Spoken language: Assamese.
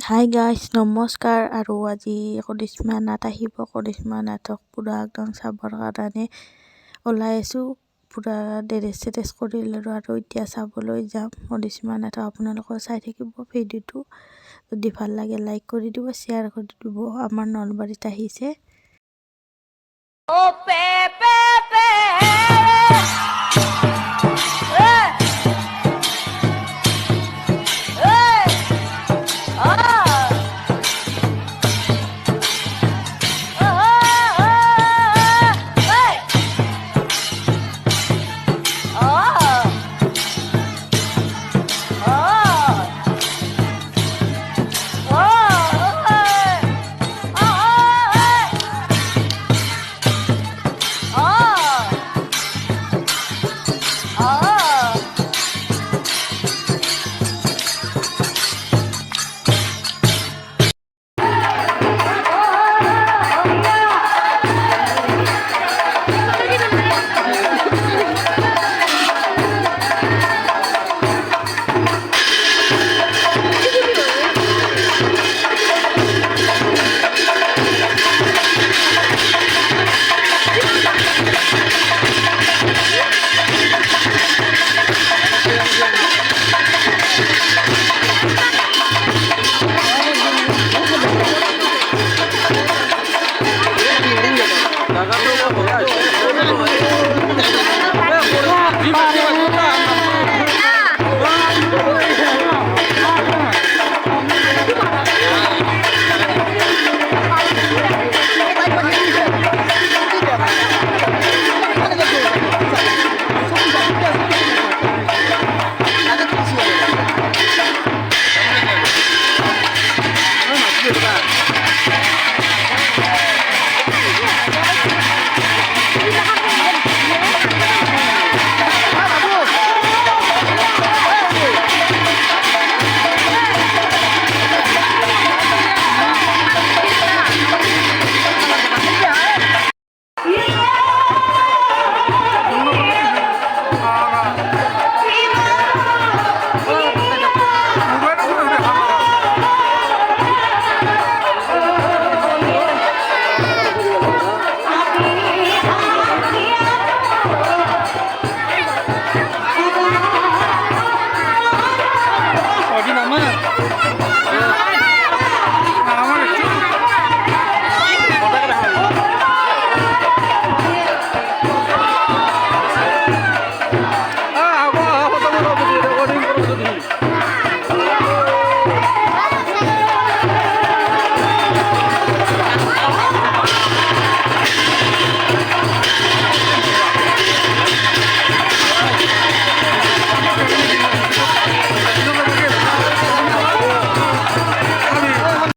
হাই গাইজ নমস্কাৰ আৰু আজি কৰিশ্মা নাথ আহিব। কৰিশ্মা নাথক পূৰা একদম চাবৰ কাৰণে ওলাই আছোঁ। পূৰা ড্ৰেছ চেৰেছ কৰি ল'লোঁ আৰু এতিয়া চাবলৈ যাম কৰিশ্মা নাথক। আপোনালোকেও চাই থাকিব ভিডিঅ'টো। যদি ভাল লাগে লাইক কৰি দিব, শ্বেয়াৰ কৰি দিব। আমাৰ নলবাৰীত আহিছে।